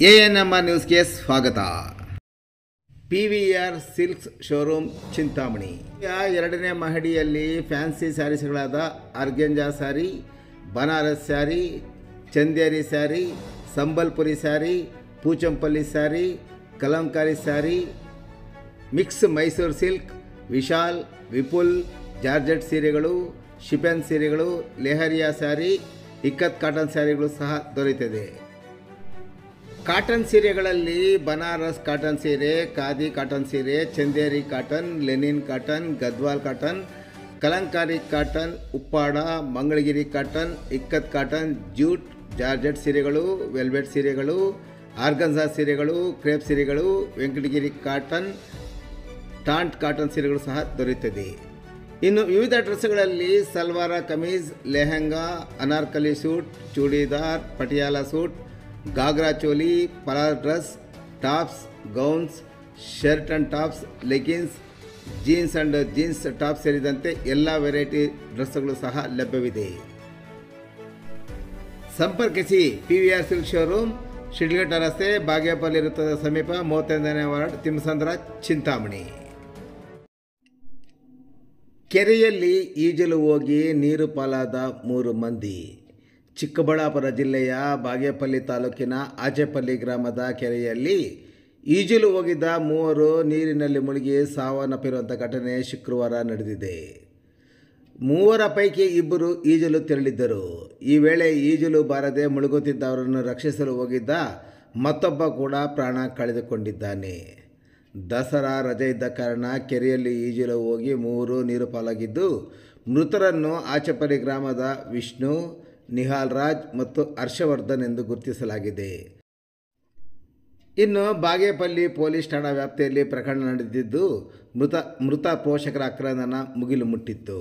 ANMR ನ್ಯೂಸ್ಗೆ ಸ್ವಾಗತ. PVR silks showroom Chintamani ಎರಡನೇ ಮಹಡಿಯಲ್ಲಿ ಫ್ಯಾನ್ಸಿ ಸ್ಯಾರೀಸ್ಗಳಾದ organza saree, Banaras saree, Chanderi saree, Sambalpuri saree, Pochampally saree, Kalamkari saree, mix Mysore silk, Vishal, Vipul, georgette ಸೀರೆಗಳು, ಶಿಫಾನ್ ಸೀರೆಗಳು, ಲೆಹರಿಯಾ ಸ್ಯಾರಿ, ಇಕ್ಕತ್ ಕಾಟನ್ ಸ್ಯಾರಿಗಳು ಸಹ ದೊರೆಯುತ್ತದೆ. ಕಾಟನ್ ಸೀರೆಗಳಲ್ಲಿ ಬನಾರಸ್ ಕಾಟನ್ ಸೀರೆ, ಖಾದಿ ಕಾಟನ್ ಸೀರೆ, Chanderi cotton, Lenin cotton, Gadwal cotton, Kalamkari cotton, Uppada, Mangalagiri cotton, ikat cotton, jute, georgette ಸೀರೆಗಳು, ವೆಲ್ವೆಟ್ ಸೀರೆಗಳು, ಆರ್ಗನ್ಜಾ ಸೀರೆಗಳು, ಕ್ರೇಪ್ ಸೀರೆಗಳು, ವೆಂಕಟಗಿರಿ ಕಾಟನ್, ಟಾಂಟ್ ಕಾಟನ್ ಸೀರೆಗಳು ಸಹ ದೊರೆಯುತ್ತದೆ. ಇನ್ನು ವಿವಿಧ ಡ್ರೆಸ್ಗಳಲ್ಲಿ ಸಲ್ವಾರ ಕಮೀಜ್, ಲೆಹಂಗಾ, ಅನಾರ್ಕಲಿ ಸೂಟ್, ಚೂಡಿದಾರ್, ಪಟಿಯಾಲ ಸೂಟ್, ಗಾಗ್ರಾ ಚೋಲಿ, ಪಲಾರ್ dress, tops, gowns, shirt and tops, leggings, jeans and jeans top ಸೇರಿದಂತೆ ಎಲ್ಲ ವೆರೈಟಿ ಡ್ರೆಸ್ಗಳು ಸಹ ಲಭ್ಯವಿದೆ. ಸಂಪರ್ಕಿಸಿ PVR ಸಿಲ್ಕ್ ಶೋರೂಮ್, ಶಿಡ್ಲಘಟ್ಟ ರಸ್ತೆ, ಬಾಗೇಪಲ್ಲಿ ವೃತ್ತದ ಸಮೀಪ, 35ನೇ ವಾರ್ಡ್, ತಿಮ್ಮಸಂದ್ರ, ಚಿಂತಾಮಣಿ. ಕೆರೆಯಲ್ಲಿ ಈಜಲು ಹೋಗಿ ನೀರು ಪಾಲಾದ 3 ಮಂದಿ. ಚಿಕ್ಕಬಳ್ಳಾಪುರ ಜಿಲ್ಲೆಯ ಬಾಗೇಪಲ್ಲಿ ತಾಲೂಕಿನ ಆಚೆಪಲ್ಲಿ ಗ್ರಾಮದ ಕೆರೆಯಲ್ಲಿ ಈಜಲು ಹೋಗಿದ್ದ 3 ನೀರಿನಲ್ಲಿ ಮುಳುಗಿ ಸಾವನ್ನಪ್ಪಿರುವಂಥ ಘಟನೆ ಶುಕ್ರವಾರ ನಡೆದಿದೆ. 3 ಪೈಕಿ 2 ಈಜಲು ತೆರಳಿದ್ದರು. ಈ ವೇಳೆ ಈಜಲು ಬಾರದೆ ಮುಳುಗುತ್ತಿದ್ದವರನ್ನು ರಕ್ಷಿಸಲು ಹೋಗಿದ್ದ ಮತ್ತೊಬ್ಬ ಕೂಡ ಪ್ರಾಣ ಕಳೆದುಕೊಂಡಿದ್ದಾನೆ. ದಸರಾ ರಜೆ ಇದ್ದ ಕಾರಣ ಕೆರೆಯಲ್ಲಿ ಈಜಲು ಹೋಗಿ 3 ನೀರು ಪಾಲಾಗಿದ್ದು, ಮೃತರನ್ನು ಆಚೆಪಲ್ಲಿ ಗ್ರಾಮದ ವಿಷ್ಣು, ನಿಹಾಲ್ ರಾಜ್ ಮತ್ತು ಹರ್ಷವರ್ಧನ್ ಎಂದು ಗುರುತಿಸಲಾಗಿದೆ. ಇನ್ನು ಬಾಗೇಪಲ್ಲಿ ಪೊಲೀಸ್ ಠಾಣಾ ವ್ಯಾಪ್ತಿಯಲ್ಲಿ ಪ್ರಕರಣ ನಡೆದಿದ್ದು, ಮೃತ ಪೋಷಕರ ಆಕ್ರಂದನ ಮುಗಿಲು ಮುಟ್ಟಿತ್ತು.